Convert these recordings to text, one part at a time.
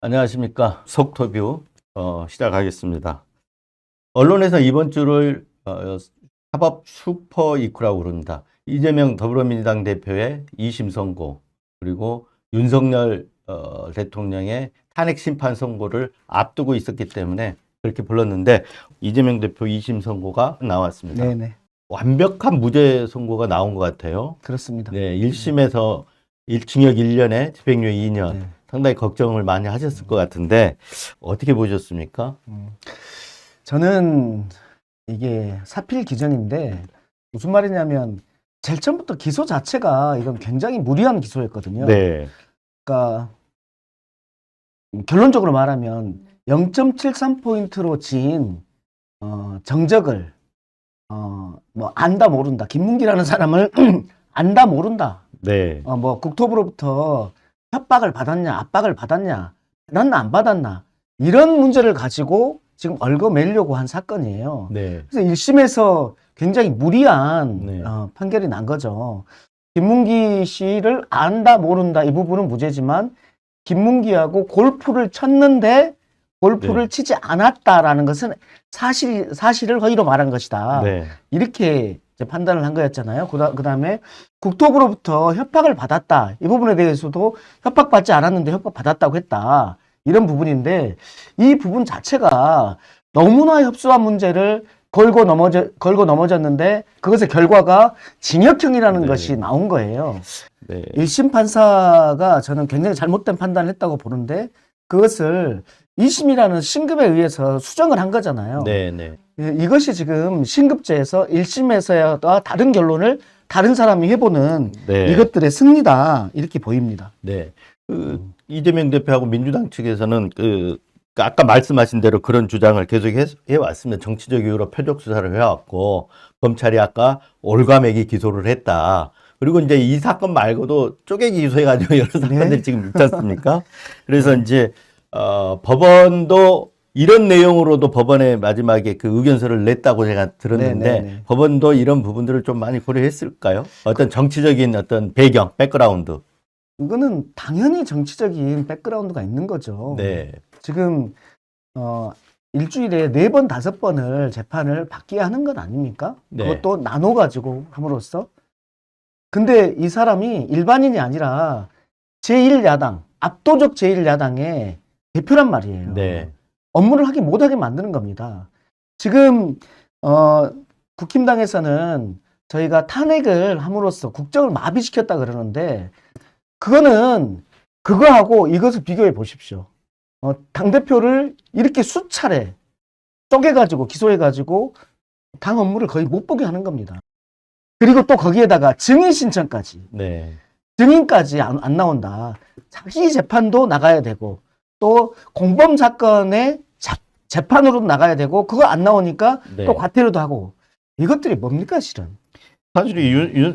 안녕하십니까. 속터뷰 시작하겠습니다. 언론에서 이번 주를 사법 슈퍼 이큐라고 부릅니다. 이재명 더불어민주당 대표의 2심 선고, 그리고 윤석열 대통령의 탄핵 심판 선고를 앞두고 있었기 때문에 그렇게 불렀는데, 이재명 대표 2심 선고가 나왔습니다. 네네. 완벽한 무죄 선고가 나온 것 같아요. 그렇습니다. 네, 1심에서 징역 1년에 집행유예 2년. 네. 상당히 걱정을 많이 하셨을 것 같은데 어떻게 보셨습니까? 저는 이게 사필 기전인데 무슨 말이냐면 제일 처음부터 기소 자체가 이건 굉장히 무리한 기소였거든요. 네. 그러니까 결론적으로 말하면 0.73포인트로 진 정적을 뭐 안다 모른다. 김문기라는 사람을 안다 모른다. 네. 뭐 국토부로부터 협박을 받았냐, 압박을 받았냐, 받았나 안 받았나 이런 문제를 가지고 지금 얽어매려고 한 사건이에요. 네. 그래서 1심에서 굉장히 무리한 네. 판결이 난 거죠. 김문기 씨를 안다 모른다 이 부분은 무죄지만 김문기하고 골프를 쳤는데 골프를 네. 치지 않았다라는 것은 사실을 허위로 말한 것이다. 네. 이렇게 이제 판단을 한 거였잖아요. 그 다음에 국토부로부터 협박을 받았다. 이 부분에 대해서도 협박받지 않았는데 협박받았다고 했다. 이런 부분인데 이 부분 자체가 너무나 협소한 문제를 걸고 넘어졌는데 그것의 결과가 징역형이라는 네. 것이 나온 거예요. 네. 1심 판사가 저는 굉장히 잘못된 판단을 했다고 보는데 그것을 2심이라는 신급에 의해서 수정을 한 거잖아요. 네. 네. 이것이 지금 신급제에서 1심에서와 다른 결론을 다른 사람이 해보는 네. 이것들의 승리다 이렇게 보입니다. 네. 이재명 대표하고 민주당 측에서는 아까 말씀하신 대로 그런 주장을 계속 해왔습니다. 정치적 이유로 표적 수사를 해왔고 검찰이 아까 올가매기 기소를 했다. 그리고 이제 이 사건 말고도 쪼개기 기소해가지고 여러 사건들이 지금 있지 않습니까? 그래서 이제 법원도 이런 내용으로도 법원에 마지막에 그 의견서를 냈다고 제가 들었는데 네네네. 법원도 이런 부분들을 좀 많이 고려했을까요? 어떤 정치적인 어떤 배경, 백그라운드. 이거는 당연히 정치적인 백그라운드가 있는 거죠. 네. 지금 일주일에 4번, 5번을 재판을 받게 하는 것 아닙니까? 네. 그것도 나눠가지고 함으로써. 근데 이 사람이 일반인이 아니라 제1야당, 압도적 제1야당의 대표란 말이에요. 네. 업무를 하기 못하게 만드는 겁니다. 지금 국힘당에서는 저희가 탄핵을 함으로써 국정을 마비시켰다 그러는데 그거는 그거하고 이것을 비교해 보십시오. 당대표를 이렇게 수차례 쪼개가지고 기소해가지고 당 업무를 거의 못 보게 하는 겁니다. 그리고 또 거기에다가 증인 신청까지. 네. 증인까지 안 나온다. 자기 재판도 나가야 되고 또 공범 사건의 재판으로도 나가야 되고 그거 안 나오니까 네. 또 과태료도 하고 이것들이 뭡니까 실은. 사실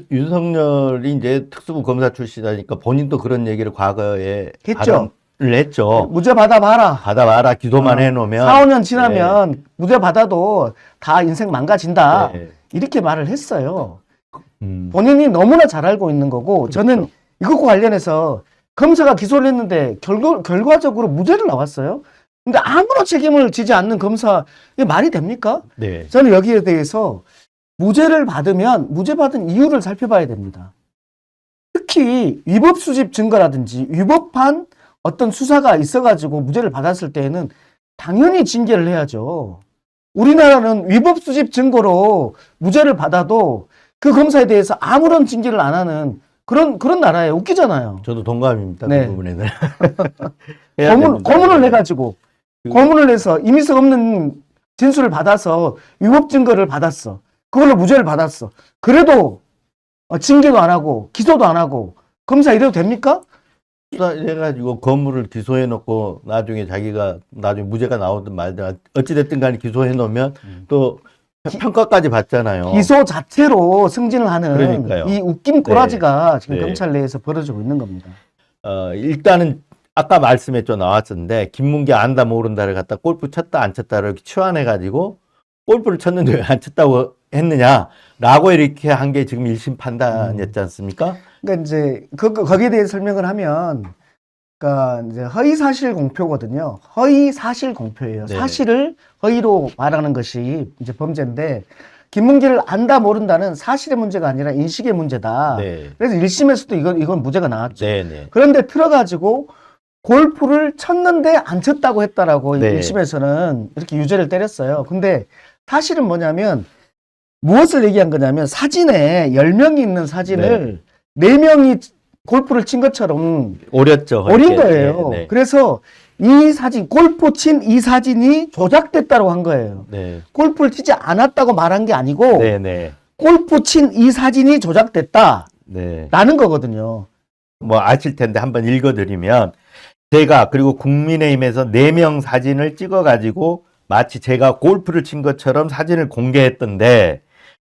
윤석열이 이제 특수부 검사 출신이니까 본인도 그런 얘기를 과거에 했죠. 발언을 했죠. 무죄 받아봐라. 받아봐라. 기소만 해놓으면 4, 5년 지나면 무죄 받아도 다 인생 망가진다. 네. 이렇게 말을 했어요. 음. 본인이 너무나 잘 알고 있는 거고 저는 이것과 관련해서 검사가 기소를 했는데 결과적으로 무죄를 나왔어요. 근데 아무런 책임을 지지 않는 검사 이게 말이 됩니까? 네. 저는 여기에 대해서 무죄를 받으면 무죄 받은 이유를 살펴봐야 됩니다. 특히 위법 수집 증거라든지 위법한 어떤 수사가 있어가지고 무죄를 받았을 때에는 당연히 징계를 해야죠. 우리나라는 위법 수집 증거로 무죄를 받아도 그 검사에 대해서 아무런 징계를 안 하는 그런 나라예요. 웃기잖아요. 저도 동감입니다. 네. 그 부분에는. 해야 됩니다. 고문을 해가지고 고문을 해서 임의성 없는 진술을 받아서 위법 증거를 받았어. 그걸로 무죄를 받았어. 그래도 징계도 안 하고 기소도 안 하고 검사 이래도 됩니까? 해가지고 건물을 기소해놓고 나중에 자기가 나중에 무죄가 나오든 말든 어찌됐든 간에 기소해놓으면 또 평가까지 받잖아요. 기소 자체로 승진을 하는 그러니까요. 이 웃긴 꼬라지가 지금 네. 검찰 내에서 벌어지고 있는 겁니다. 일단은 아까 말씀했죠. 나왔었는데 김문기 안다 모른다를 갖다 골프 쳤다 안 쳤다를 치환해가지고 골프를 쳤는데 왜 안 쳤다고 했느냐라고 이렇게 한 게 지금 1심 판단이었지 않습니까? 그러니까 이제 거기에 대해 설명을 하면 그러니까 이제 허위 사실 공표거든요. 허위 사실 공표예요. 네. 사실을 허위로 말하는 것이 이제 범죄인데 김문기를 안다 모른다는 사실의 문제가 아니라 인식의 문제다. 네. 그래서 1심에서도 이건 무죄가 나왔죠. 네, 네. 그런데 틀어가지고 골프를 쳤는데 안 쳤다고 했다라고 네. 1심에서는 이렇게 유죄를 때렸어요. 근데 사실은 뭐냐면 무엇을 얘기한 거냐면 사진에 10명이 있는 사진을 4명이 골프를 친 것처럼 오렸죠. 오린 이렇게. 거예요. 네, 네. 그래서 이 사진, 골프 친 이 사진이 조작됐다고 한 거예요. 네. 골프를 치지 않았다고 말한 게 아니고 네, 네. 골프 친 이 사진이 조작됐다라는 네. 거거든요. 뭐 아실 텐데 한번 읽어드리면 제가 그리고 국민의힘에서 4명 사진을 찍어가지고 마치 제가 골프를 친 것처럼 사진을 공개했던데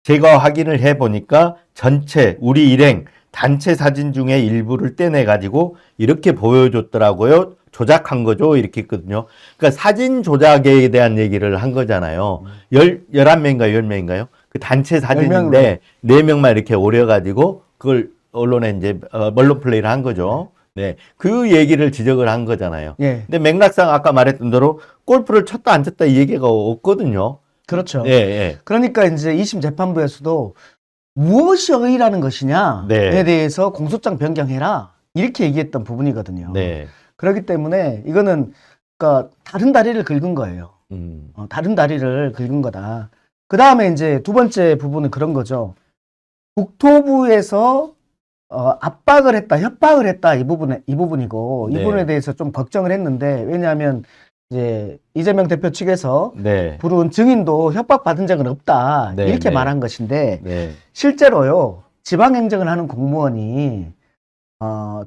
제가 확인을 해보니까 전체 우리 일행 단체 사진 중에 일부를 떼내가지고 이렇게 보여줬더라고요. 조작한 거죠. 이렇게 했거든요. 그러니까 사진 조작에 대한 얘기를 한 거잖아요. 11명인가요? 10명인가요? 그 단체 사진인데 4명만 이렇게 오려가지고 그걸 언론에 이제 언론 플레이를 한 거죠. 네. 그 얘기를 지적을 한 거잖아요. 예, 근데 맥락상 아까 말했던 대로 골프를 쳤다 안 쳤다 이 얘기가 없거든요. 그렇죠. 예, 예. 그러니까 이제 2심 재판부에서도 무엇이 허위라는 것이냐에 네. 대해서 공소장 변경해라 이렇게 얘기했던 부분이거든요. 네. 그렇기 때문에 이거는 그러니까 다른 다리를 긁은 거예요. 다른 다리를 긁은 거다. 그 다음에 이제 두 번째 부분은 그런 거죠. 국토부에서 압박을 했다, 협박을 했다 이 부분이고 이 네. 부분에 대해서 좀 걱정을 했는데 왜냐하면 이제 이재명 대표 측에서 네. 부른 증인도 협박받은 적은 없다 네, 이렇게 네. 말한 것인데 네. 실제로요 지방행정을 하는 공무원이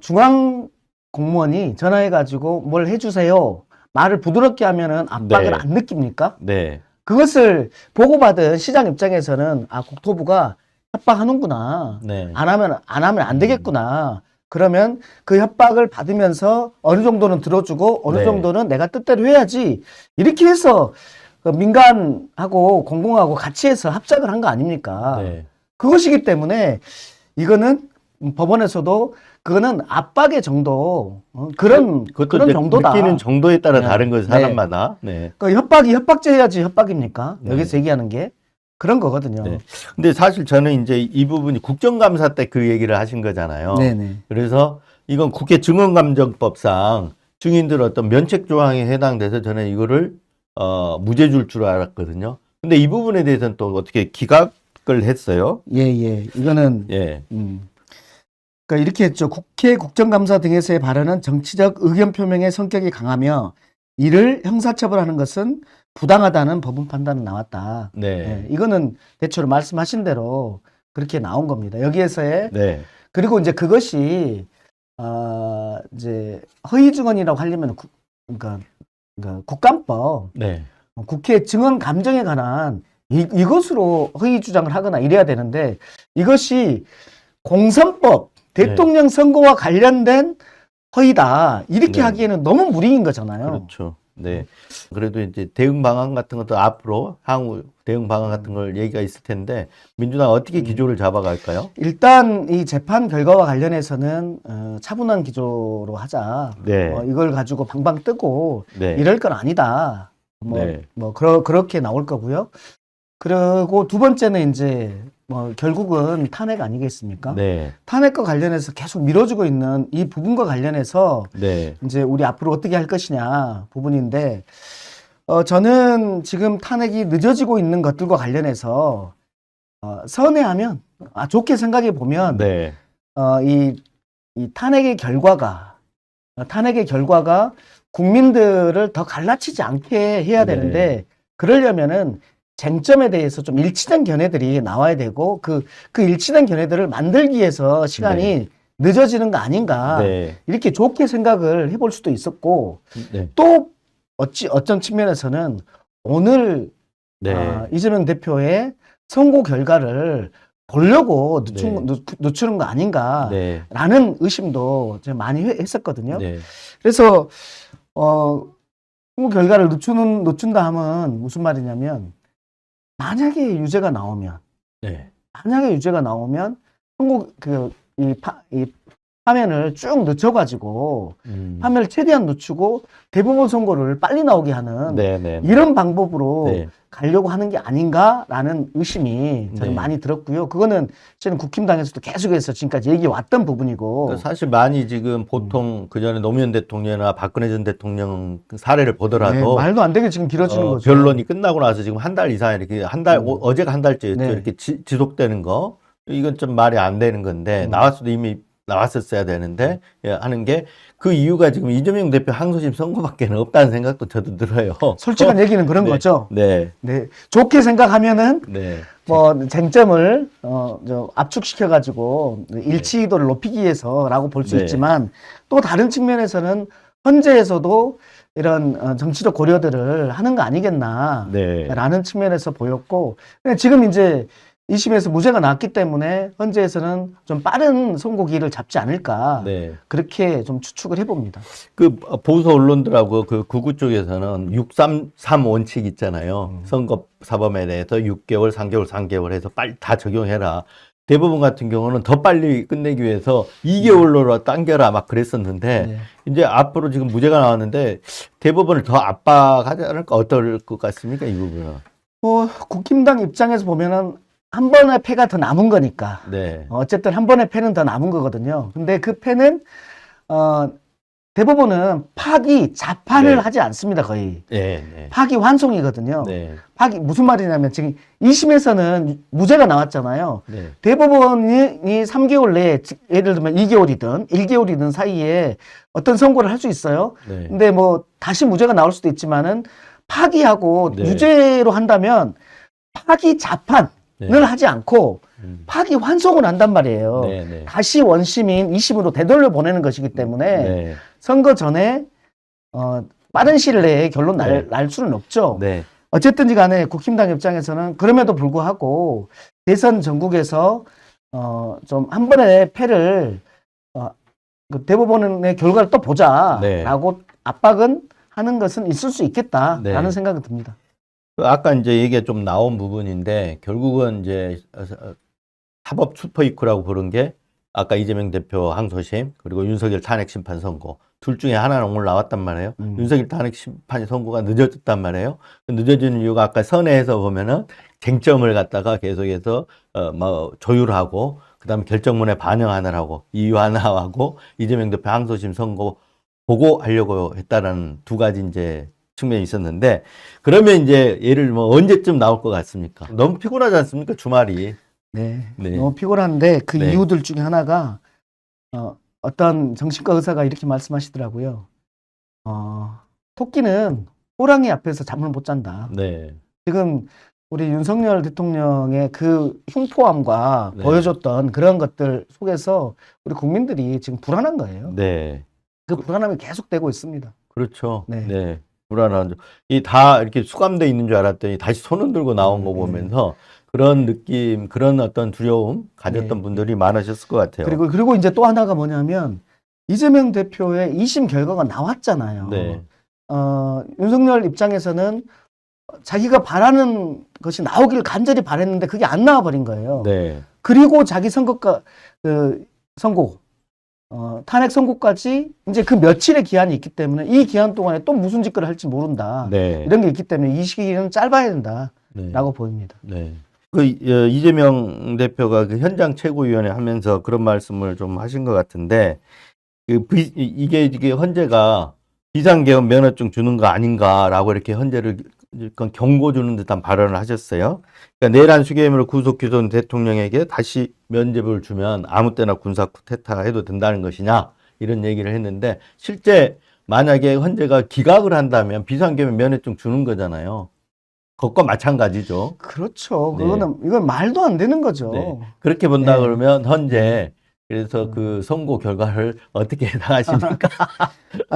중앙 공무원이 전화해가지고 뭘 해주세요 말을 부드럽게 하면은 압박을 네. 안 느낍니까? 네. 그것을 보고받은 시장 입장에서는 국토부가 협박하는구나. 네. 안 하면 안 되겠구나. 그러면 그 협박을 받으면서 어느 정도는 들어주고 어느 네. 정도는 내가 뜻대로 해야지. 이렇게 해서 그 민간하고 공공하고 같이 해서 합작을 한 거 아닙니까? 네. 그것이기 때문에 이거는 법원에서도 그거는 압박의 정도 그런 그것도 이제 정도다. 느끼는 정도에 따라 네. 다른 거죠, 네. 사람마다. 네. 그러니까 협박이 협박죄야지 협박입니까? 네. 여기서 얘기하는 게 그런 거거든요. 네. 근데 사실 저는 이제 이 부분이 국정감사 때 그 얘기를 하신 거잖아요. 네네. 그래서 이건 국회 증언감정법상 증인들 어떤 면책 조항에 해당돼서 저는 이거를 무죄 줄 줄 알았거든요. 근데 이 부분에 대해서는 또 어떻게 기각을 했어요? 예. 이거는 예. 그러니까 이렇게 했죠. 국회 국정감사 등에서의 발언은 정치적 의견 표명의 성격이 강하며 이를 형사처벌하는 것은 부당하다는 법원 판단은 나왔다. 네. 예, 이거는 대체로 말씀하신 대로 그렇게 나온 겁니다. 여기에서의 네. 그리고 이제 그것이 이제 허위 증언이라고 하려면 그러니까 국감법 네. 국회 증언 감정에 관한 이것으로 허위 주장을 하거나 이래야 되는데 이것이 공선법 대통령 선거와 관련된 허위다 이렇게 네. 하기에는 너무 무리인 거잖아요. 그렇죠. 네. 그래도 이제 대응 방안 같은 것도 앞으로 향후 대응 방안 같은 걸 얘기가 있을 텐데 민주당 어떻게 기조를 잡아갈까요? 일단 이 재판 결과와 관련해서는 차분한 기조로 하자. 네. 이걸 가지고 방방 뜨고 네. 이럴 건 아니다. 네. 그렇게 나올 거고요. 그리고 두 번째는 이제 결국은 탄핵 아니겠습니까? 네. 탄핵과 관련해서 계속 미뤄지고 있는 이 부분과 관련해서 네. 이제 우리 앞으로 어떻게 할 것이냐 부분인데 저는 지금 탄핵이 늦어지고 있는 것들과 관련해서 선회하면 좋게 생각해 보면 네. 이 탄핵의 결과가 국민들을 더 갈라치지 않게 해야 네. 되는데 그러려면은 쟁점에 대해서 좀 일치된 견해들이 나와야 되고 그 일치된 견해들을 만들기 위해서 시간이 네. 늦어지는 거 아닌가 네. 이렇게 좋게 생각을 해볼 수도 있었고 네. 또 어떤 측면에서는 오늘 네. 이재명 대표의 선거 결과를 보려고 늦추는 거 아닌가라는 네. 의심도 제가 많이 했었거든요. 네. 그래서 선거 결과를 늦춘다 하면 무슨 말이냐면 만약에 유죄가 나오면 네. 선거 화면을 쭉 늦춰가지고 화면을 최대한 늦추고 대법원 선고를 빨리 나오게 하는 네네. 이런 방법으로 네. 가려고 하는 게 아닌가라는 의심이 저는 네. 많이 들었고요. 그거는 저는 국힘당에서도 계속해서 지금까지 얘기해 왔던 부분이고. 사실 많이 지금 보통 그 전에 노무현 대통령이나 박근혜 전 대통령 사례를 보더라도 말도 안 되게 지금 길어지는 거죠. 변론이 끝나고 나서 지금 한 달 이상 이렇게 어제가 한 달째였죠. 네. 이렇게 지속되는 거. 이건 좀 말이 안 되는 건데 나왔어도 이미 나왔었어야 되는데 하는 게 그 이유가 지금 이재명 대표 항소심 선고밖에 없다는 생각도 저도 들어요. 솔직한 얘기는 그런 네. 거죠. 네. 네. 좋게 생각하면은 네. 뭐 쟁점을 압축시켜 가지고 일치도를 높이기 위해서라고 볼 수 네. 있지만 또 다른 측면에서는 헌재에서도 이런 정치적 고려들을 하는 거 아니겠나라는 네. 측면에서 보였고 지금 이제 2심에서 무죄가 나왔기 때문에 헌재에서는 좀 빠른 선고기를 잡지 않을까 네. 그렇게 좀 추측을 해봅니다. 그 보수 언론들하고 그 구구 쪽에서는 633 원칙 있잖아요. 선거 사범에 대해서 6개월, 3개월 해서 빨리 다 적용해라. 대법원 같은 경우는 더 빨리 끝내기 위해서 2개월로 당겨라 막 그랬었는데 네. 이제 앞으로 지금 무죄가 나왔는데 대법원을 더 압박하지 않을까 어떨 것 같습니까 이 부분은? 국힘당 입장에서 보면은 한 번의 패가 더 남은 거니까. 네. 어쨌든 한 번의 패는 더 남은 거거든요. 근데 그 패는 대법원은 파기 자판을 네. 하지 않습니다. 거의 네. 네. 파기 환송이거든요. 네. 파기 무슨 말이냐면 지금 2심에서는 무죄가 나왔잖아요. 네. 대법원이 3개월 내에 예를 들면 2개월이든 1개월이든 사이에 어떤 선고를 할 수 있어요. 네. 근데 뭐 다시 무죄가 나올 수도 있지만은 파기하고 네. 유죄로 한다면 파기 자판을 네. 하지 않고 파기 환송을 한단 말이에요. 네. 네. 다시 원심인 2심으로 되돌려 보내는 것이기 때문에 네. 선거 전에 빠른 시일 내에 결론 네. 날 수는 없죠. 네. 어쨌든지 간에 국힘당 입장에서는 그럼에도 불구하고 대선 전국에서 좀 한 번의 패를 그 대법원의 결과를 또 보자라고 압박은 하는 것은 있을 수 있겠다라는 네. 생각이 듭니다. 아까 이제 얘기가 좀 나온 부분인데 결국은 이제 사법 슈퍼이크라고 부른 게 아까 이재명 대표 항소심 그리고 윤석열 탄핵 심판 선고 둘 중에 하나는 오늘 나왔단 말이에요. 윤석열 탄핵 심판 선고가 늦어졌단 말이에요. 늦어지는 이유가 아까 선회에서 보면은 쟁점을 갖다가 계속해서 뭐 조율하고 그다음에 결정문에 반영하느라고 이유 하나하고 이재명 대표 항소심 선고 보고하려고 했다라는 두 가지 이제 측면이 있었는데 그러면 이제 예를 뭐 언제쯤 나올 것 같습니까? 너무 피곤하지 않습니까? 주말이. 네. 네. 너무 피곤한데 그 네. 이유들 중에 하나가 어떤 정신과 의사가 이렇게 말씀하시더라고요. 토끼는 호랑이 앞에서 잠을 못 잔다. 네. 지금 우리 윤석열 대통령의 그 흉포함과 네. 보여줬던 그런 것들 속에서 우리 국민들이 지금 불안한 거예요. 네. 그 불안함이 계속되고 있습니다. 그렇죠. 네. 네. 불안하죠. 이 다 이렇게 수감돼 있는 줄 알았더니 다시 손을 들고 나온 거 보면서 그런 느낌, 그런 어떤 두려움 가졌던 네. 분들이 많으셨을 것 같아요. 그리고 이제 또 하나가 뭐냐면 이재명 대표의 2심 결과가 나왔잖아요. 네. 윤석열 입장에서는 자기가 바라는 것이 나오기를 간절히 바랬는데 그게 안 나와버린 거예요. 네. 그리고 자기 선거가 선고 탄핵 선고까지 이제 그 며칠의 기한이 있기 때문에 이 기한 동안에 또 무슨 짓거리를 할지 모른다. 네. 이런 게 있기 때문에 이 시기는 짧아야 된다라고 네. 보입니다. 네. 그 이재명 대표가 그 현장 최고위원회 하면서 그런 말씀을 좀 하신 것 같은데 이게 헌재가 비상계엄 면허증 주는 거 아닌가라고 이렇게 헌재를 경고 주는 듯한 발언을 하셨어요. 그러니까 내란 수괴혐의로 구속 기소된 대통령에게 다시 면죄부를 주면 아무 때나 군사 쿠데타 해도 된다는 것이냐 이런 얘기를 했는데 실제 만약에 헌재가 기각을 한다면 비상계엄 면허증 주는 거잖아요. 그것과 마찬가지죠. 그렇죠. 네. 이건 말도 안 되는 거죠. 네. 그렇게 본다 네. 그러면 헌재 그래서 그 선고 결과를 어떻게 생각하십니까?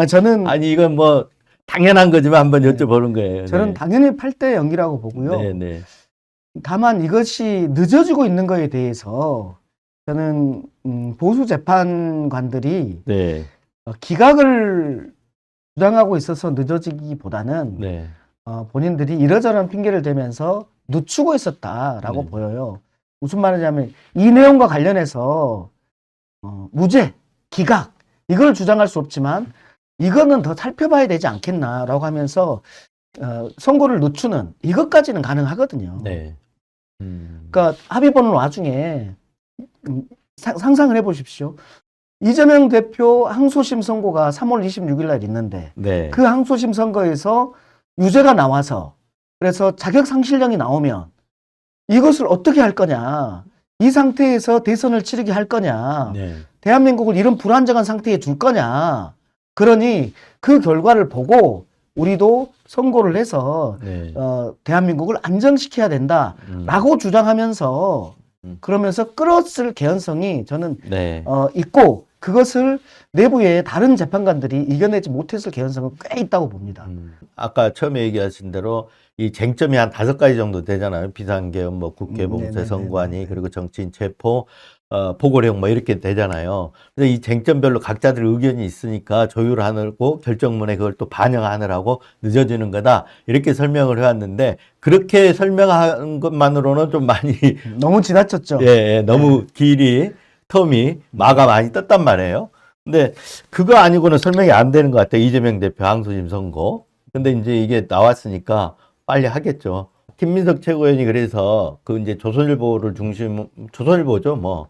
저는 아니 이건 뭐 당연한 거지만 한번 여쭤보는 거예요. 저는 네. 당연히 8대 0이라고 보고요. 네, 네. 다만 이것이 늦어지고 있는 거에 대해서 저는 보수 재판관들이 네. 기각을 주장하고 있어서 늦어지기보다는 네. 본인들이 이러저런 핑계를 대면서 늦추고 있었다라고 네. 보여요. 무슨 말이냐면 이 내용과 관련해서 무죄 기각 이걸 주장할 수 없지만 이거는 더 살펴봐야 되지 않겠나라고 하면서 선고를 늦추는 이것까지는 가능하거든요. 네. 그러니까 합의 보는 와중에 상상을 해보십시오. 이재명 대표 항소심 선고가 3월 26일 날 있는데 네. 그 항소심 선거에서 유죄가 나와서 그래서 자격상실령이 나오면 이것을 어떻게 할 거냐. 이 상태에서 대선을 치르게 할 거냐. 네. 대한민국을 이런 불안정한 상태에 둘 거냐. 그러니 그 결과를 보고 우리도 선고를 해서 네. 대한민국을 안정시켜야 된다라고 주장하면서 그러면서 끌었을 개연성이 저는 네. 있고 그것을 내부의 다른 재판관들이 이겨내지 못했을 개연성은 꽤 있다고 봅니다. 아까 처음에 얘기하신 대로 이 쟁점이 한 5가지 정도 되잖아요. 비상계엄, 뭐 국회 봉쇄, 선관위, 그리고 정치인 체포, 보고령 뭐 이렇게 되잖아요. 근데 이 쟁점별로 각자들 의견이 있으니까 조율하느라고 결정문에 그걸 또 반영하느라고 늦어지는 거다. 이렇게 설명을 해왔는데 그렇게 설명한 것만으로는 좀 많이 너무 지나쳤죠. 예, 너무 길이 텀이 마가 많이 떴단 말이에요. 근데 그거 아니고는 설명이 안 되는 것 같아요. 이재명 대표 항소심 선고. 근데 이제 이게 나왔으니까 빨리 하겠죠. 김민석 최고위원이 그래서 그 이제 조선일보를 조선일보죠.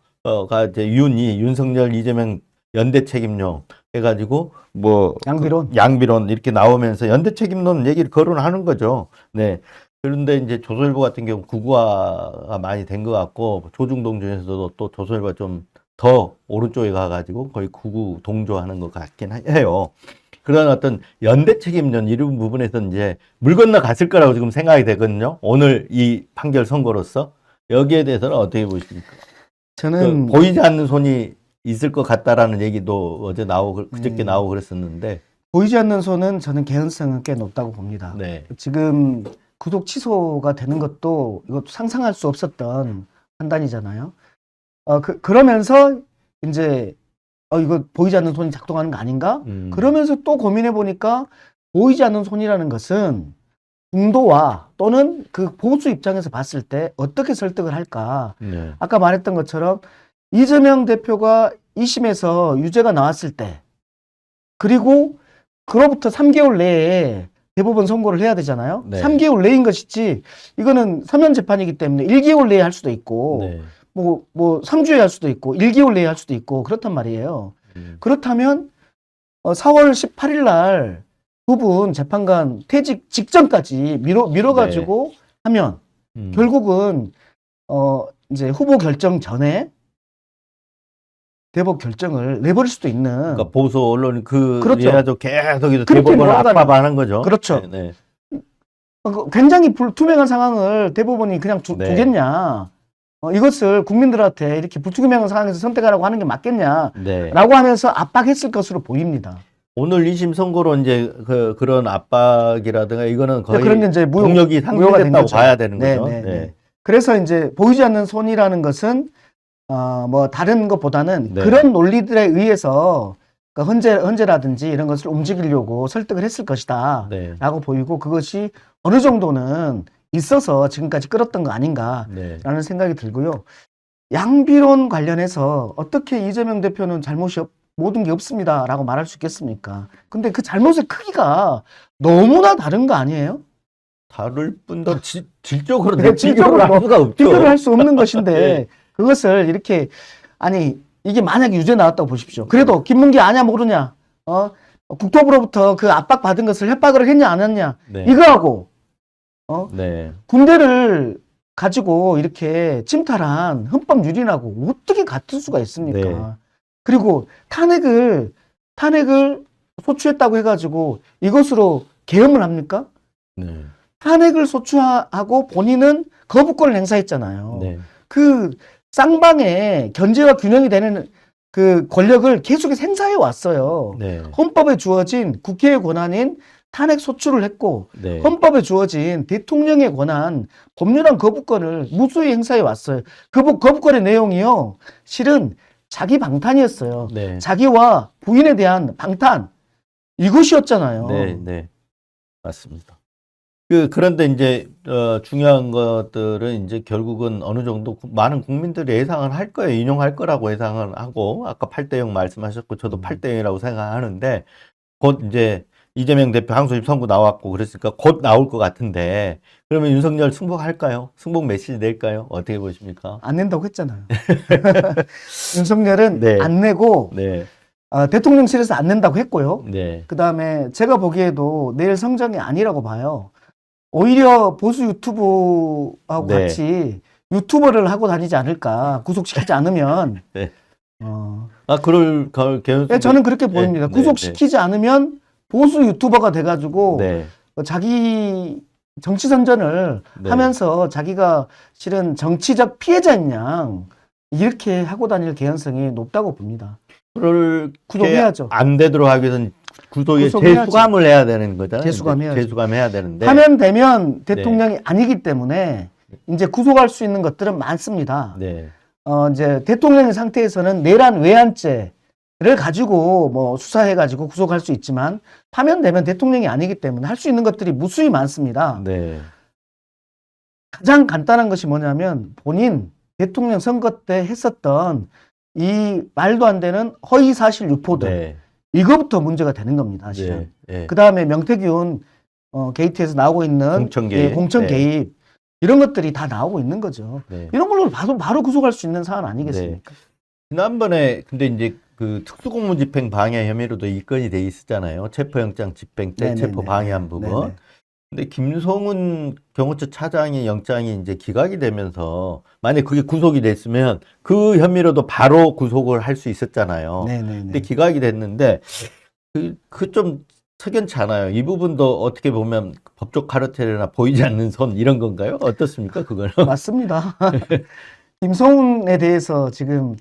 가 이제 윤석열, 이재명 연대 책임론 해가지고 뭐 양비론 이렇게 나오면서 연대 책임론 얘기를 거론하는 거죠. 네. 그런데 이제 조선일보 같은 경우 구구화가 많이 된 것 같고 조중동 중에서도 또 조선일보가 좀 더 오른쪽에 가가지고 거의 구구 동조하는 것 같긴 해요. 그런 어떤 연대 책임론 이런 부분에서 이제 물 건너 갔을 거라고 지금 생각이 되거든요. 오늘 이 판결 선고로서 여기에 대해서는 어떻게 보십니까? 저는 보이지 않는 손이 있을 것 같다라는 얘기도 어제 그저께 나오고 그랬었는데 보이지 않는 손은 저는 개연성은 꽤 높다고 봅니다. 네. 지금 구속 취소가 되는 것도 이것도 상상할 수 없었던 판단이잖아요. 그러면서 이제 이거 보이지 않는 손이 작동하는 거 아닌가? 그러면서 또 고민해 보니까 보이지 않는 손이라는 것은 중도와 또는 그 보수 입장에서 봤을 때 어떻게 설득을 할까? 네. 아까 말했던 것처럼 이재명 대표가 2심에서 유죄가 나왔을 때 그리고 그로부터 3개월 내에 대법원 선고를 해야 되잖아요. 네. 3개월 내인 것이지 이거는 서면 재판이기 때문에 1개월 내에 할 수도 있고 네. 뭐 3주에 할 수도 있고 1개월 내에 할 수도 있고 그렇단 말이에요. 그렇다면 4월 18일 날 두 분 재판관 퇴직 직전까지 미뤄가지고 하면 결국은 이제 후보 결정 전에 대법 결정을 내버릴 수도 있는. 그러니까 보수 언론 그렇죠. 얘네도 계속 대법원을 압박하는 거죠. 그렇죠. 네. 굉장히 불투명한 상황을 대법원이 그냥 네. 두겠냐. 이것을 국민들한테 이렇게 불투명한 상황에서 선택하라고 하는 게 맞겠냐. 네. 라고 하면서 압박했을 것으로 보입니다. 오늘 2심 선고로 이제 그런 압박이라든가 이거는 거의 그런 게 이제 동력이 상실됐다고 봐야 되는 거죠. 네. 그래서 이제 보이지 않는 손이라는 것은 뭐 다른 것보다는 네. 그런 논리들에 의해서 그러니까 헌재라든지 이런 것을 움직이려고 설득을 했을 것이다 네. 라고 보이고 그것이 어느 정도는 있어서 지금까지 끌었던 거 아닌가라는 네. 생각이 들고요. 양비론 관련해서 어떻게 이재명 대표는 잘못이 모든 게 없습니다 라고 말할 수 있겠습니까? 근데 그 잘못의 크기가 너무나 다른 거 아니에요? 다를 뿐더 질적으로 네, 비교를 할 수가 없죠. 비교를 할 수 없는 것인데 네. 그것을 이렇게 이게 만약에 유죄 나왔다고 보십시오. 그래도 김문기 아냐 모르냐 국토부로부터 그 압박 받은 것을 협박을 했냐 안 했냐 네. 이거하고 네. 군대를 가지고 이렇게 침탈한 헌법 유린하고 어떻게 같을 수가 있습니까? 네. 그리고 탄핵을 소추했다고 해가지고 이것으로 계엄을 합니까? 네. 탄핵을 소추하고 본인은 거부권을 행사했잖아요. 네. 그 쌍방의 견제와 균형이 되는 그 권력을 계속해서 행사해 왔어요. 네. 헌법에 주어진 국회의 권한인 탄핵 소추를 했고 네. 헌법에 주어진 대통령의 권한 법률안 거부권을 무수히 행사해 왔어요. 그 거부권의 내용이요. 실은 자기 방탄이었어요. 네. 자기와 부인에 대한 방탄 이것이었잖아요. 네. 네. 맞습니다. 그런데 이제 중요한 것들은 이제 결국은 어느 정도 많은 국민들이 예상을 할 거예요. 인용할 거라고 예상을 하고 아까 8대0 말씀하셨고 저도 8대0이라고 생각하는데 곧 이제 이재명 대표 항소심 선고 나왔고 그랬으니까 곧 나올 것 같은데 그러면 윤석열 승복할까요? 승복 메시지 낼까요? 어떻게 보십니까? 안 낸다고 했잖아요. 윤석열은 네. 안 내고 네, 대통령실에서 안 낸다고 했고요. 네, 그 다음에 제가 보기에도 내일 성정이 아니라고 봐요. 오히려 보수 유튜브하고 네. 같이 유튜버를 하고 다니지 않을까. 구속시키지 않으면. 네. 어, 그럴 개연성. 네, 저는 그렇게 보입니다. 네, 구속시키지 않으면 보수 유튜버가 돼가지고 네, 자기 정치 선전을 네. 하면서 자기가 실은 정치적 피해자인 양 이렇게 하고 다닐 개연성이 높다고 봅니다. 그럴 구속해야죠. 안 되도록 하기 위해서는 구속에 구속해야지. 재수감을 해야 되는 거잖아요. 재수감해야지. 재수감해야 되는데. 하면 되면 대통령이 아니기 때문에 이제 구속할 수 있는 것들은 많습니다. 네, 이제 대통령의 상태에서는 내란 외환죄를 가지고 뭐 수사해가지고 구속할 수 있지만 파면되면 대통령이 아니기 때문에 할 수 있는 것들이 무수히 많습니다. 네, 가장 간단한 것이 뭐냐면 본인 대통령 선거 때 했었던 이 말도 안 되는 허위사실 유포들 네, 이거부터 문제가 되는 겁니다. 사실은. 네, 그 다음에 명태균 게이트에서 나오고 있는 공천 개입. 공천 네. 개입 이런 것들이 다 나오고 있는 거죠. 네. 이런 걸로 바로 구속할 수 있는 사안 아니겠습니까? 지난번에 근데 이제 그 특수공무집행 방해 혐의로도 입건이 돼 있었잖아요. 체포영장 집행 때 네네네. 체포 방해한 부분. 네네. 근데 김성훈 경호처 차장의 영장이 이제 기각이 되면서 만약 그게 구속이 됐으면 그 혐의로도 바로 구속을 할 수 있었잖아요. 네네네. 근데 기각이 됐는데 그 좀 석연치 않아요. 이 부분도 어떻게 보면 법적 카르텔이나 보이지 않는 손 이런 건가요? 어떻습니까? 그거는? 맞습니다. 김성훈에 대해서 지금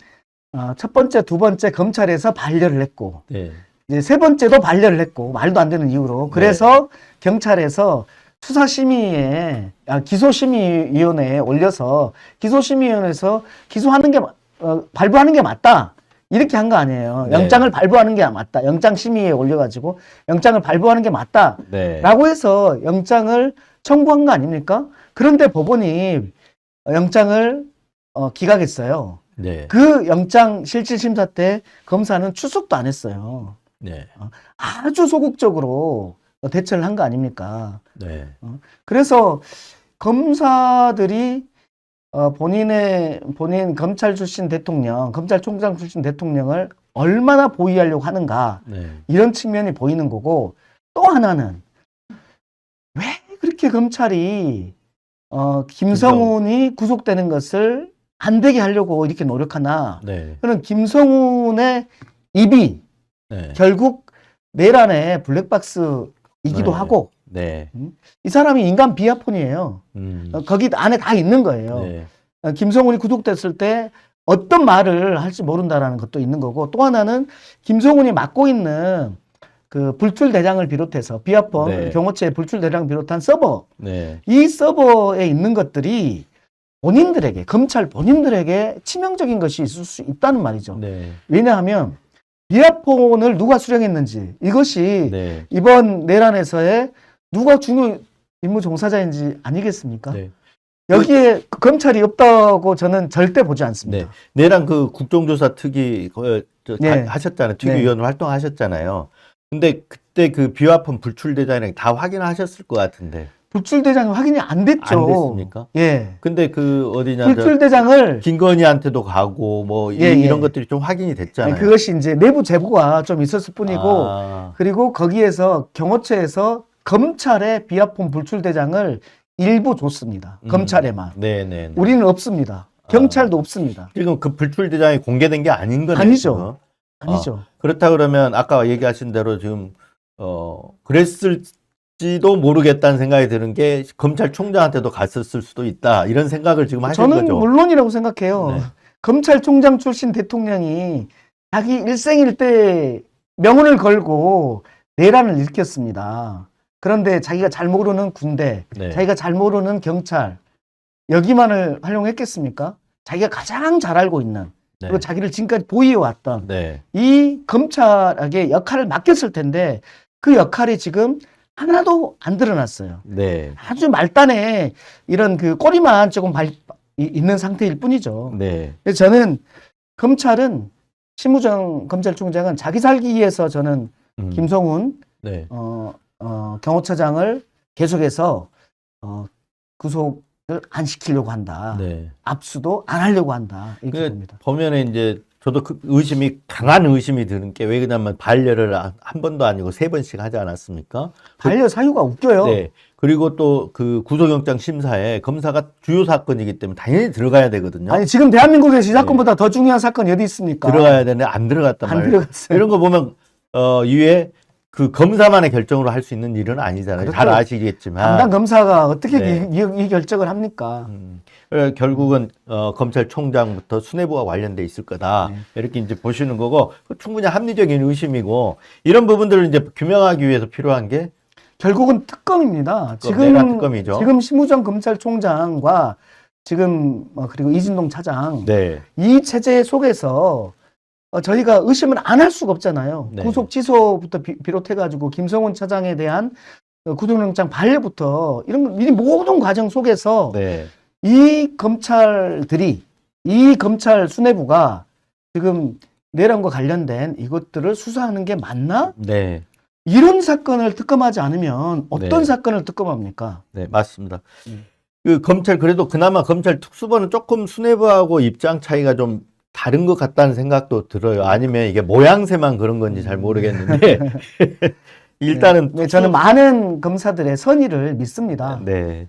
첫 번째, 두 번째 검찰에서 반려를 했고 네. 이제 세 번째도 반려를 했고 말도 안 되는 이유로 그래서 경찰에서 수사심의에 기소심의위원회에 올려서 기소심의위원회에서 기소하는 게 발부하는 게 맞다 이렇게 한 거 아니에요. 네. 영장을 발부하는 게 맞다. 영장심의에 올려가지고 영장을 발부하는 게 맞다라고 네. 해서 영장을 청구한 거 아닙니까? 그런데 법원이 영장을 기각했어요. 네. 그 영장 실질심사 때 검사는 출석도 안 했어요. 네. 아주 소극적으로 대처를 한 거 아닙니까? 네. 그래서 검사들이 본인 검찰 출신 대통령, 검찰총장 출신 대통령을 얼마나 보위하려고 하는가 네. 이런 측면이 보이는 거고 또 하나는 왜 그렇게 검찰이 김성훈이 구속되는 것을 안 되게 하려고 이렇게 노력하나? 네. 그런 김성훈의 입이 네. 결국 내란의 블랙박스이기도 네. 하고 네. 이 사람이 인간 비하폰이에요. 거기 안에 다 있는 거예요. 네. 김성훈이 구속됐을 때 어떤 말을 할지 모른다라는 것도 있는 거고 또 하나는 김성훈이 맡고 있는 그 불출대장을 비롯해서 비하폰 네. 경호처의 불출대장 비롯한 서버 네. 이 서버에 있는 것들이 본인들에게 검찰 본인들에게 치명적인 것이 있을 수 있다는 말이죠. 네. 왜냐하면 비하폰을 누가 수령했는지 이것이 네. 이번 내란에서의 누가 중요 임무 종사자인지 아니겠습니까? 네. 여기에 검찰이 없다고 저는 절대 보지 않습니다. 네. 내란 그 국정조사 특위 네. 하셨잖아요. 특위위원 활동하셨잖아요. 근데 그때 그 비화폰 불출대장이랑 다 확인하셨을 것 같은데 불출대장이 확인이 안 됐죠. 안 됐습니까? 예. 근데 그 어디냐 불출대장을 김건희한테도 가고 뭐 예, 이런 예. 것들이 좀 확인이 됐잖아요. 그것이 이제 내부 제보가 좀 있었을 뿐이고 그리고 거기에서 경호처에서 검찰의 비하폰 불출대장을 일부 줬습니다. 검찰에만. 네네. 우리는 없습니다. 경찰도 없습니다. 지금 그 불출대장이 공개된 게 아닌 거네요. 아니죠. 아니죠. 그렇다 그러면 아까 얘기하신 대로 지금 그랬을지도 모르겠다는 생각이 드는 게 검찰총장한테도 갔었을 수도 있다 이런 생각을 지금 하신 저는 거죠. 물론이라고 생각해요. 네. 검찰총장 출신 대통령이 자기 일생일대 명운을 걸고 내란을 일으켰습니다. 그런데 자기가 잘 모르는 군대, 네. 자기가 잘 모르는 경찰 여기만을 활용했겠습니까? 자기가 가장 잘 알고 있는 네. 그리고 자기를 지금까지 보위해왔던 네. 이 검찰에게 역할을 맡겼을 텐데 그 역할이 지금 하나도 안 드러났어요. 네. 아주 말단에 이런 그 꼬리만 조금 있는 상태일 뿐이죠. 네. 그래서 저는 검찰은 심우정 검찰총장은 자기 살기 위해서 저는 김성훈 네. 경호처장을 계속해서 구속을 안 시키려고 한다. 네. 압수도 안 하려고 한다. 이렇게 봅니다. 보면은 이제 저도 그 강한 의심이 드는 게 왜 그러냐면 반려를 한 번도 아니고 3번씩 하지 않았습니까? 반려 사유가 웃겨요. 네. 그리고 또 그 구속영장 심사에 검사가 주요 사건이기 때문에 당연히 들어가야 되거든요. 아니 지금 대한민국에서 이 사건보다 더 중요한 사건이 어디 있습니까? 들어가야 되는데 안 들어갔단 안 말이에요. 들어갔어요. 이런 거 보면 이외에 그 검사만의 결정으로 할 수 있는 일은 아니잖아요. 그렇죠. 잘 아시겠지만. 담당 검사가 어떻게 네. 이 결정을 합니까? 그래서 결국은 검찰총장부터 수뇌부와 관련돼 있을 거다. 네. 이렇게 이제 보시는 거고 충분히 합리적인 의심이고 이런 부분들을 이제 규명하기 위해서 필요한 게 결국은 특검입니다. 내란 특검이죠. 지금 심우정 검찰총장과 지금 그리고 이진동 차장 네. 이 체제 속에서 저희가 의심을 안 할 수가 없잖아요. 네. 구속 취소부터 비롯해가지고 김성훈 차장에 대한 구속영장 반려부터 이런 이 모든 과정 속에서 네. 이 검찰들이 이 검찰 수뇌부가 지금 내란과 관련된 이것들을 수사하는 게 맞나? 네. 이런 사건을 특검하지 않으면 어떤 네. 사건을 특검합니까? 네, 맞습니다. 그 그래도 그나마 검찰 특수본은 조금 수뇌부하고 입장 차이가 좀 다른 것 같다는 생각도 들어요. 아니면 이게 모양새만 그런 건지 잘 모르겠는데 일단은 네, 저는 많은 검사들의 선의를 믿습니다. 네.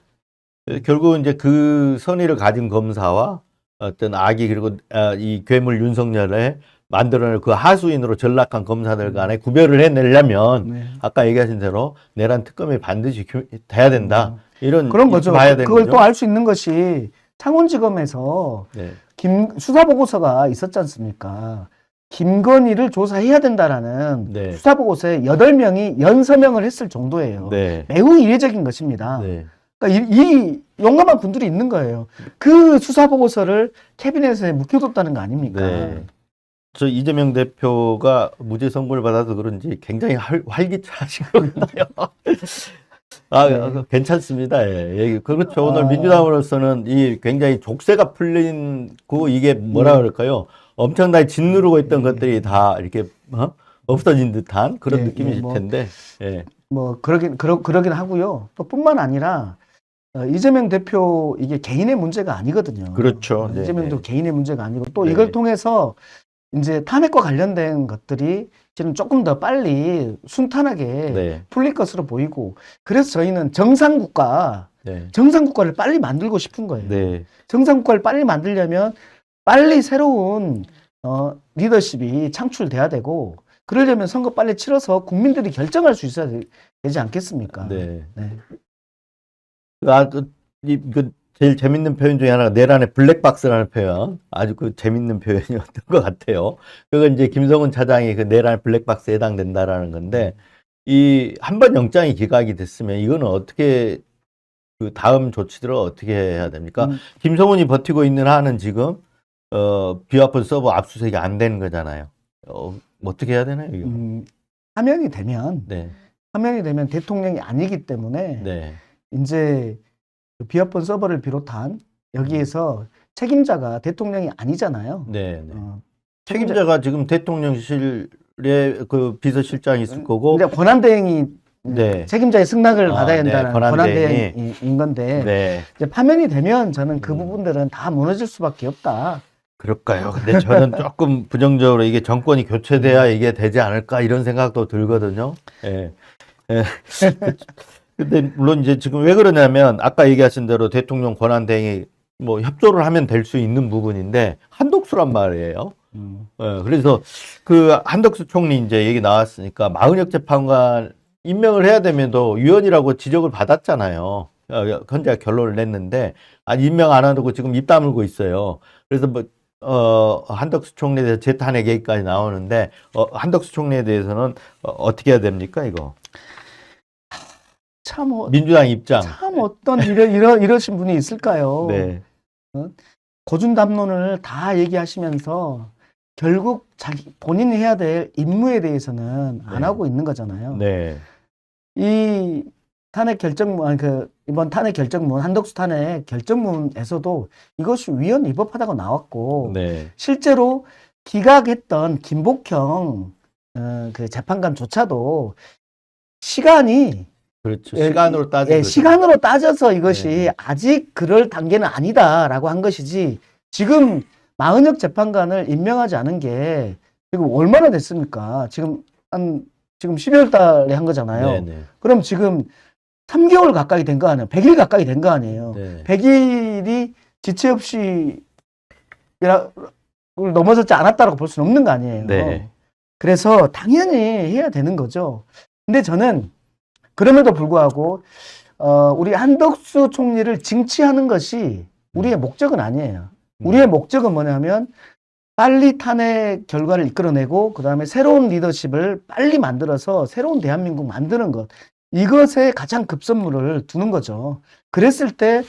결국은 이제 그 선의를 가진 검사와 어떤 악이 그리고 이 괴물 윤석열의 만들어낼 그 하수인으로 전락한 검사들 간에 구별을 해내려면 네. 아까 얘기하신 대로 내란 특검이 반드시 돼야 된다. 이런 그런 거죠. 봐야 되는 그걸 거죠. 또 알 수 있는 것이 창원지검에서 네. 수사 보고서가 있었지 않습니까? 김건희를 조사해야 된다라는 네. 수사 보고서에 8명이 연서명을 했을 정도예요. 네. 매우 이례적인 것입니다. 네. 그러니까 이 용감한 분들이 있는 거예요. 그 수사 보고서를 캐비넷에 묵혀뒀다는 거 아닙니까? 네. 저 이재명 대표가 무죄 선고를 받아서 그런지 굉장히 활기차하신 것 같나요? 네. 괜찮습니다. 예. 그렇죠. 오늘 민주당으로서는 이 굉장히 족쇄가 풀리고 이게 뭐라 그럴까요? 엄청나게 짓누르고 있던 것들이 다 이렇게 없어진 듯한 그런 네, 느낌이실 텐데. 예. 뭐 그러긴 하고요. 또 뿐만 아니라 이재명 대표 이게 개인의 문제가 아니거든요. 그렇죠. 네, 이재명도 네. 개인의 문제가 아니고 또 네. 이걸 통해서 이제 탄핵과 관련된 것들이 지금 조금 더 빨리 순탄하게 네. 풀릴 것으로 보이고 그래서 저희는 정상국가를 빨리 만들고 싶은 거예요. 네. 정상국가를 빨리 만들려면 빨리 새로운 리더십이 창출돼야 되고 그러려면 선거 빨리 치러서 국민들이 결정할 수 있어야 되지 않겠습니까? 네. 네. 제일 재밌는 표현 중에 하나가 내란의 블랙박스라는 표현. 아주 그 재밌는 표현이었던 것 같아요. 그건 이제 김성훈 차장이 그 내란의 블랙박스에 해당된다라는 건데, 이 한 번 영장이 기각이 됐으면 이거는 어떻게 그 다음 조치들을 어떻게 해야 됩니까? 김성훈이 버티고 있는 한은 지금 비화폰 서버 압수수색이 안 되는 거잖아요. 어떻게 해야 되나요, 이거? 화면이 되면 네. 대통령이 아니기 때문에 네. 이제 비화폰 서버를 비롯한 여기에서 책임자가 대통령이 아니잖아요. 네. 네. 책임자가 지금 대통령실에 그 비서실장이 있을 거고. 근데 권한대행이 네. 책임자의 승낙을 받아야 네, 된다는 권한대행인 건데 네. 이제 파면이 되면 저는 그 부분들은 다 무너질 수밖에 없다. 그럴까요? 근데 저는 조금 부정적으로 이게 정권이 교체돼야 이게 되지 않을까 이런 생각도 들거든요. 예. 예. 근데 물론 이제 지금 왜 그러냐면 아까 얘기하신 대로 대통령 권한대행이 뭐 협조를 하면 될 수 있는 부분인데 한독수란 말이에요. 예. 그래서 그 한덕수 총리 이제 얘기 나왔으니까 마은혁 재판관 임명을 해야 되면도 위원이라고 지적을 받았잖아요. 헌재가 결론을 냈는데 임명 안 하고 지금 입 다물고 있어요. 그래서 뭐 한덕수 총리에 대해서 재탄핵 얘기까지 나오는데 한덕수 총리에 대해서는 어떻게 해야 됩니까 이거? 참 민주당 입장. 참 어떤 이러신 분이 있을까요? 네. 고준담론을 다 얘기하시면서 결국 본인이 해야 될 임무에 대해서는 안 하고 있는 거잖아요. 네. 이 탄핵 결정문, 아니 이번 탄핵 결정문, 한덕수 탄핵 결정문에서도 이것이 위헌 위법하다고 나왔고, 네. 실제로 기각했던 김복형 그 재판관조차도 시간이 그렇죠. 예, 시간으로 따지면 시간으로 따져서 이것이 네. 아직 그럴 단계는 아니다라고 한 것이지, 지금 마은혁 재판관을 임명하지 않은 게 지금 얼마나 됐습니까? 지금 12월 달에 한 거잖아요. 네, 네. 그럼 지금 3개월 가까이 된 거 아니에요? 100일 가까이 된 거 아니에요? 네. 100일이 지체 없이 넘어섰지 않았다라고 볼 수는 없는 거 아니에요? 네. 그래서 당연히 해야 되는 거죠. 근데 저는 그럼에도 불구하고 우리 한덕수 총리를 징치하는 것이 우리의 목적은 아니에요. 우리의 목적은 뭐냐면 빨리 탄핵 결과를 이끌어내고 그다음에 새로운 리더십을 빨리 만들어서 새로운 대한민국 만드는 것. 이것에 가장 급선무를 두는 거죠. 그랬을 때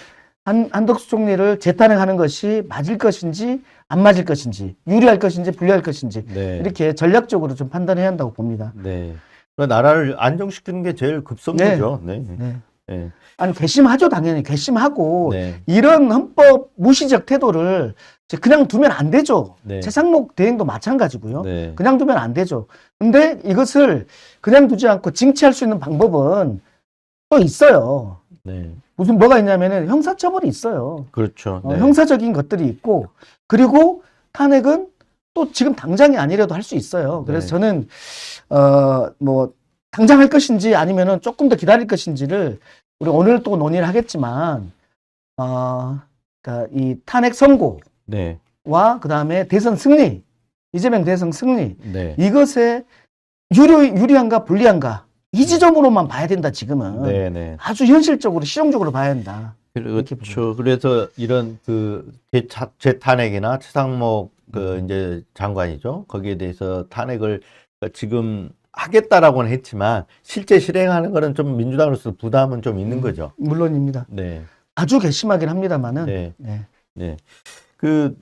한덕수 총리를 재탄핵하는 것이 맞을 것인지 안 맞을 것인지, 유리할 것인지 불리할 것인지, 네. 이렇게 전략적으로 좀 판단해야 한다고 봅니다. 네. 나라를 안정시키는 게 제일 급선무죠. 네. 네. 네. 아니, 괘씸하죠, 당연히. 괘씸하고, 네. 이런 헌법 무시적 태도를 그냥 두면 안 되죠. 네. 최상목 대행도 마찬가지고요. 네. 그냥 두면 안 되죠. 근데 이것을 그냥 두지 않고 징치할 수 있는 방법은 또 있어요. 네. 무슨 뭐가 있냐면은 형사처벌이 있어요. 그렇죠. 네. 형사적인 것들이 있고, 그리고 탄핵은 또 지금 당장이 아니라도 할 수 있어요. 그래서 네. 저는 뭐 당장 할 것인지 아니면은 조금 더 기다릴 것인지를 우리 오늘 또 논의를 하겠지만, 그러니까 이 탄핵 선고와 네. 그다음에 대선 승리, 이재명 대선 승리, 네. 이것에 유리한가 불리한가 이 지점으로만 봐야 된다. 지금은 네. 네. 아주 현실적으로 실용적으로 봐야 한다. 그렇죠. 그래서 이런 그 재탄핵이나 최상목 이제 장관이죠. 거기에 대해서 탄핵을 지금 하겠다라고는 했지만 실제 실행하는 거는 좀 민주당으로서 부담은 좀 있는 거죠. 물론입니다. 네. 아주 괘씸하긴 합니다만은. 네. 네. 네. 그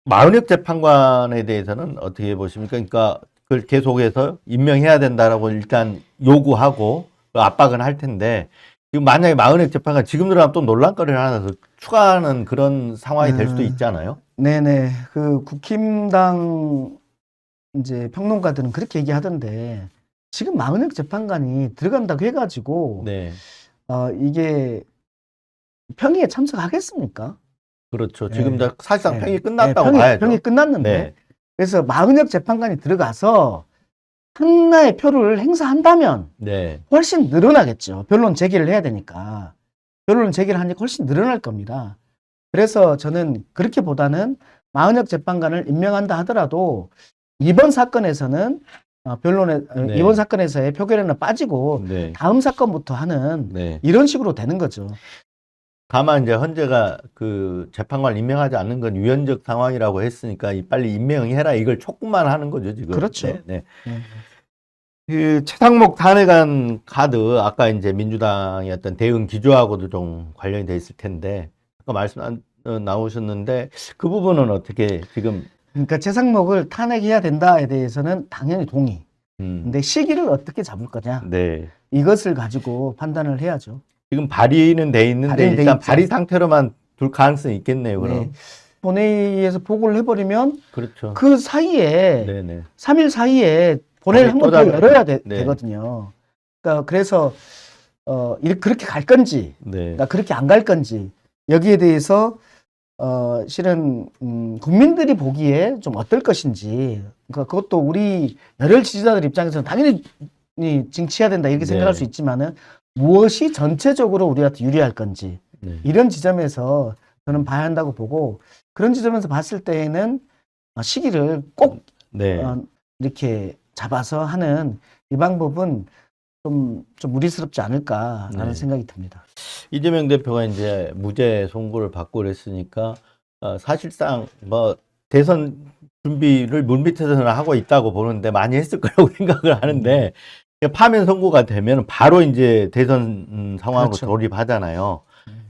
마은혁 재판관에 대해서는 어떻게 보십니까? 그러니까 그걸 계속해서 임명해야 된다라고 일단 요구하고 압박은 할 텐데, 지금 만약에 마은혁 재판관 지금 들어가면 또 논란거리를 하나 더 추가하는 그런 상황이 될 수도 있잖아요. 네네. 그 국힘당 이제 평론가들은 그렇게 얘기하던데, 지금 마은혁 재판관이 들어간다고 해가지고 네. 이게 평의에 참석하겠습니까? 그렇죠. 네. 지금 다 사실상 네. 평이 끝났다고 평이, 봐야죠. 평이 끝났는데, 네. 그래서 마은혁 재판관이 들어가서 하나의 표를 행사한다면 네. 훨씬 늘어나겠죠. 변론 제기를 해야 되니까. 변론 제기를 하니까 훨씬 늘어날 겁니다. 그래서 저는 그렇게 보다는 마은혁 재판관을 임명한다 하더라도 이번 사건에서는 네. 이번 사건에서의 표결에는 빠지고 네. 다음 사건부터 하는 네. 이런 식으로 되는 거죠. 다만 이제 헌재가 그 재판관을 임명하지 않는 건 위헌적 상황이라고 했으니까 빨리 임명해라 이걸 촉구만 하는 거죠, 지금. 그렇죠. 네. 네. 네. 그 최상목 탄핵안 카드 아까 이제 민주당의 어떤 대응 기조하고도 좀 관련이 돼 있을 텐데 아까 말씀 나오셨는데 그 부분은 어떻게 지금 그러니까 최상목을 탄핵해야 된다에 대해서는 당연히 동의. 근데 시기를 어떻게 잡을 거냐, 네. 이것을 가지고 판단을 해야죠. 지금 발의는 돼 있는데 발의는 돼 일단 있죠. 발의 상태로만 둘 가능성이 있겠네요, 그럼. 네. 본회의에서 보고를 해버리면 그렇죠. 그 사이에 네네. 3일 사이에 본회의를 한 번 더 열어야 되거든요. 그러니까 그래서 그렇게 갈 건지, 네. 그러니까 그렇게 안 갈 건지, 여기에 대해서 실은 국민들이 보기에 좀 어떨 것인지, 그러니까 그것도 우리 열혈 지지자들 입장에서는 당연히 징치해야 된다 이렇게 생각할 네. 수 있지만은 무엇이 전체적으로 우리한테 유리할 건지, 네. 이런 지점에서 저는 봐야 한다고 보고, 그런 지점에서 봤을 때에는 시기를 꼭 네. 이렇게 잡아서 하는 이 방법은 좀 무리스럽지 않을까라는 네. 생각이 듭니다. 이재명 대표가 이제 무죄 선고를 받고 그랬으니까 사실상 뭐 대선 준비를 물밑에서는 하고 있다고 보는데 많이 했을 거라고 생각을 하는데 파면 선고가 되면 바로 이제 대선 상황으로 그렇죠. 돌입하잖아요.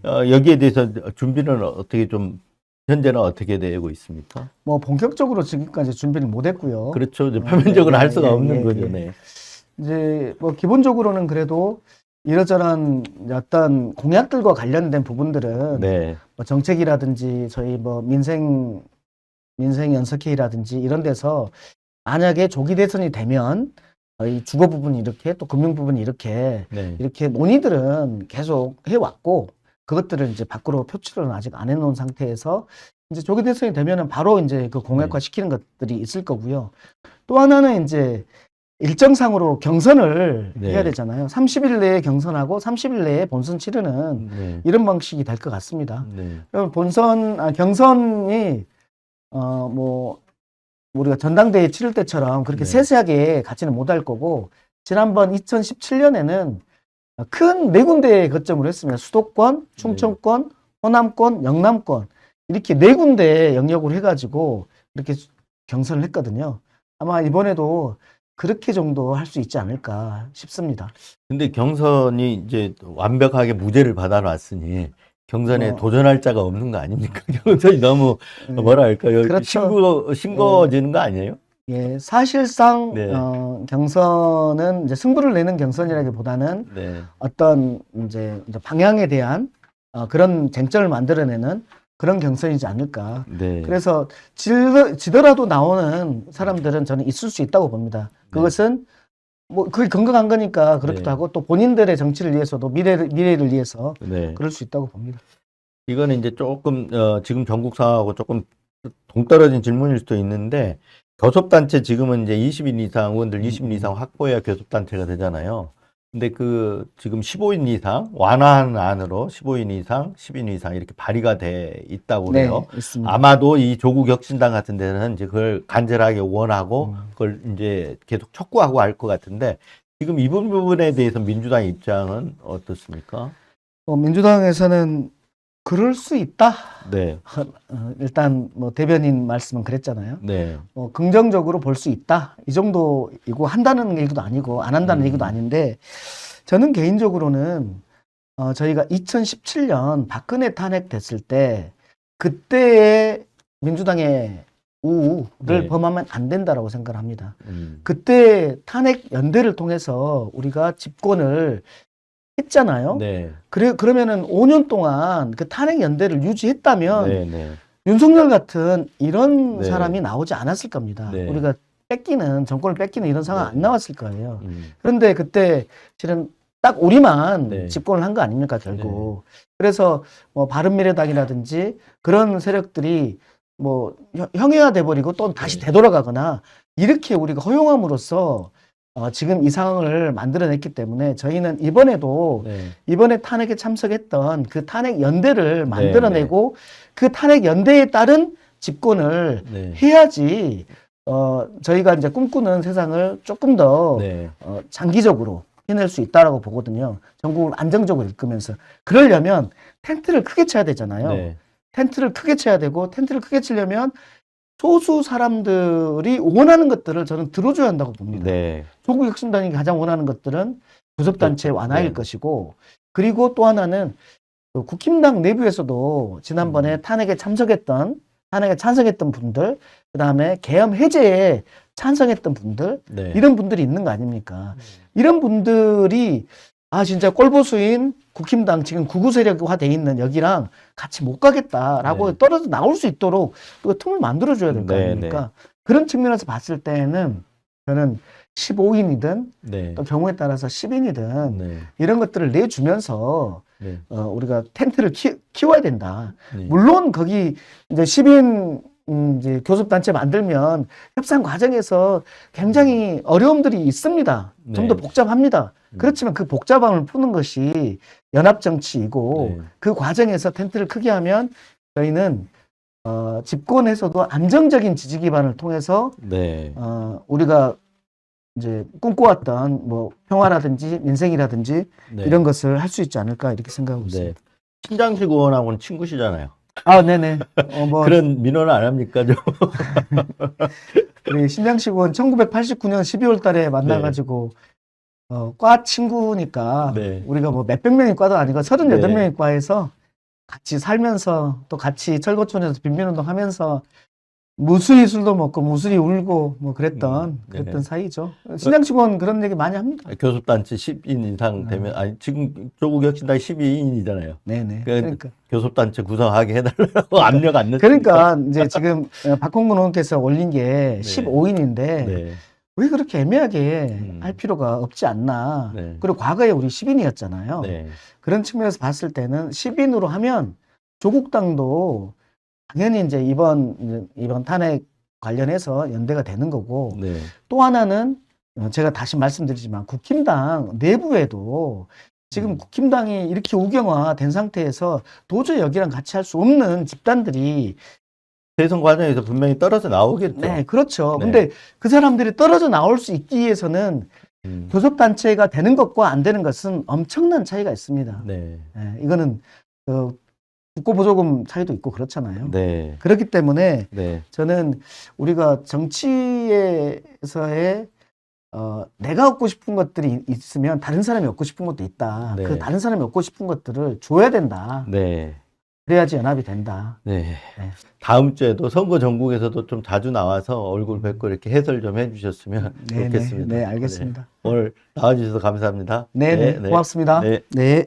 여기에 대해서 준비는 어떻게 좀 현재는 어떻게 되고 있습니까? 뭐 본격적으로 지금까지 준비를 못했고요. 그렇죠. 이제 표면적으로 할 수가 예, 없는 예, 거죠. 예. 네. 이제 뭐 기본적으로는 그래도 이러저런 어떤 공약들과 관련된 부분들은 네. 뭐 정책이라든지 저희 뭐 민생 연석회의라든지 이런 데서 만약에 조기 대선이 되면 이 주거 부분이 이렇게 또 금융 부분이 네. 이렇게 논의들은 계속 해왔고 그것들을 이제 밖으로 표출은 아직 안 해놓은 상태에서 이제 조기 대선이 되면은 바로 이제 그 공약화 시키는 것들이 있을 거고요. 또 하나는 이제 일정상으로 경선을 네. 해야 되잖아요. 30일 내에 경선하고 30일 내에 본선 치르는 네. 이런 방식이 될 것 같습니다. 네. 그럼 경선이 뭐 우리가 전당대회 치를 때처럼 그렇게 네. 세세하게 가지는 못할 거고 지난번 2017년에는 큰 네 군데에 거점으로 했습니다. 수도권, 충청권, 호남권, 영남권 이렇게 네 군데 영역으로 해가지고 이렇게 경선을 했거든요. 아마 이번에도 그렇게 정도 할 수 있지 않을까 싶습니다. 근데 경선이 이제 완벽하게 무죄를 받아놨으니 경선에 뭐, 도전할 자가 없는 거 아닙니까? 경선이 너무 네. 뭐랄까요? 그렇죠. 싱거워지는 거 아니에요? 예, 사실상 네. 경선은 이제 승부를 내는 경선이라기보다는 네. 어떤 이제 방향에 대한 그런 쟁점을 만들어내는 그런 경선이지 않을까. 네. 그래서 지더라도 나오는 사람들은 저는 있을 수 있다고 봅니다. 그것은 뭐 그게 건강한 거니까 그렇기도 네. 하고 또 본인들의 정치를 위해서도 미래를 위해서 네. 그럴 수 있다고 봅니다. 이거는 이제 조금 지금 전국 상황하고 조금 동떨어진 질문일 수도 있는데 교섭단체 지금은 이제 20인 이상 의원들 20인 이상 확보해야 교섭단체가 되잖아요. 근데 그 지금 15인 이상 완화한 안으로 15인 이상, 10인 이상 이렇게 발의가 돼 있다고 그래요. 네, 있습니다. 아마도 이 조국 혁신당 같은 데는 이제 그걸 간절하게 원하고 그걸 이제 계속 촉구하고 할 것 같은데 지금 이 부분에 대해서 민주당 입장은 어떻습니까? 민주당에서는 그럴 수 있다. 네, 일단 뭐 대변인 말씀은 그랬잖아요. 네, 긍정적으로 볼 수 있다. 이 정도이고 한다는 얘기도 아니고 안 한다는 얘기도 아닌데 저는 개인적으로는 저희가 2017년 박근혜 탄핵됐을 때 그때의 민주당의 우를 네. 범하면 안 된다라고 생각을 합니다. 그때 탄핵 연대를 통해서 우리가 집권을 했잖아요. 네, 그러면은 5년 동안 그 탄핵 연대를 유지했다면 네, 네, 윤석열 같은 이런 네. 사람이 나오지 않았을 겁니다. 네. 우리가 정권을 뺏기는 이런 상황 네. 안 나왔을 거예요. 그런데 그때 실은 딱 우리만 네. 집권을 한 거 아닙니까, 결국. 그래서 뭐 바른미래당이라든지 그런 세력들이 뭐 형해화돼 버리고 또 다시 되돌아가거나 이렇게 우리가 허용함으로써 지금 이 상황을 만들어냈기 때문에 저희는 이번에도 네. 이번에 탄핵에 참석했던 그 탄핵 연대를 만들어내고 그 탄핵 연대에 따른 집권을 네. 해야지 저희가 이제 꿈꾸는 세상을 조금 더 네. 장기적으로 해낼 수 있다라고 보거든요. 전국을 안정적으로 이끌면서 그러려면 텐트를 크게 쳐야 되잖아요. 네. 텐트를 크게 쳐야 되고 텐트를 크게 치려면 소수 사람들이 원하는 것들을 저는 들어줘야 한다고 봅니다. 네. 조국 혁신당이 가장 원하는 것들은 교섭단체 그렇죠. 완화일 네. 것이고 그리고 또 하나는 그 국힘당 내부에서도 지난번에 탄핵에 찬성했던 분들 그다음에 계엄 해제에 찬성했던 분들 네. 이런 분들이 있는 거 아닙니까? 이런 분들이 진짜 꼴보수인 국힘당 지금 구구 세력화돼 있는 여기랑 같이 못 가겠다라고 네. 떨어져 나올 수 있도록 그 틈을 만들어줘야 될 거 네, 아닙니까? 그런 측면에서 봤을 때는 저는 15인이든 네. 또 경우에 따라서 10인이든 네. 이런 것들을 내주면서 네. 우리가 텐트를 키워야 된다. 네. 물론 거기 이제 10인 이제 교섭단체 만들면 협상 과정에서 굉장히 어려움들이 있습니다. 좀 더 네. 복잡합니다. 그렇지만 그 복잡함을 푸는 것이 연합정치이고 네. 그 과정에서 텐트를 크게 하면 저희는 집권에서도 안정적인 지지 기반을 통해서 네. 우리가 이제 꿈꿔왔던 뭐 평화라든지 민생이라든지 네. 이런 것을 할 수 있지 않을까 이렇게 생각하고 네. 있습니다. 신장식 의원하고는 친구시잖아요. 네네. 뭐 그런 민원은 안 합니까? 좀? 우리 신장식 의원 1989년 12월 달에 만나가지고 과 친구니까 네. 우리가 뭐 몇백 명의 과도 아니고 38명의 네. 과에서 같이 살면서 또 같이 철거촌에서 빈민운동 하면서 무수히 술도 먹고 무수히 울고 뭐 그랬던 네. 사이죠. 신장직원 그런 얘기 많이 합니다. 교섭단체 10인 이상 되면, 아니, 지금 조국 혁신당이 12인이잖아요. 네네. 그러니까 교섭단체 구성하게 해달라고 압력 안 넣습니까? 그러니까 이제 지금 박홍근 의원께서 올린 게 네. 15인인데 네. 왜 그렇게 애매하게 할 필요가 없지 않나. 네. 그리고 과거에 우리 10인이었잖아요. 네. 그런 측면에서 봤을 때는 10인으로 하면 조국당도 당연히 이제 이번 탄핵 관련해서 연대가 되는 거고 네. 또 하나는 제가 다시 말씀드리지만 국힘당 내부에도 지금 국힘당이 이렇게 우경화된 상태에서 도저히 여기랑 같이 할 수 없는 집단들이 대선 과정에서 분명히 떨어져 나오겠죠. 네, 그렇죠. 네. 근데 그 사람들이 떨어져 나올 수 있기 위해서는 교섭단체가 되는 것과 안 되는 것은 엄청난 차이가 있습니다. 네. 네, 이거는 국고보조금 차이도 있고 그렇잖아요. 네. 그렇기 때문에 네. 저는 우리가 정치에서의 내가 얻고 싶은 것들이 있으면 다른 사람이 얻고 싶은 것도 있다. 네. 그 다른 사람이 얻고 싶은 것들을 줘야 된다. 네. 그래야지 연합이 된다. 네. 네. 다음 주에도 선거 전국에서도 좀 자주 나와서 얼굴 뵙고 이렇게 해설 좀 해주셨으면 네, 좋겠습니다. 네, 알겠습니다. 네. 오늘 나와주셔서 감사합니다. 네, 네, 고맙습니다. 네. 네.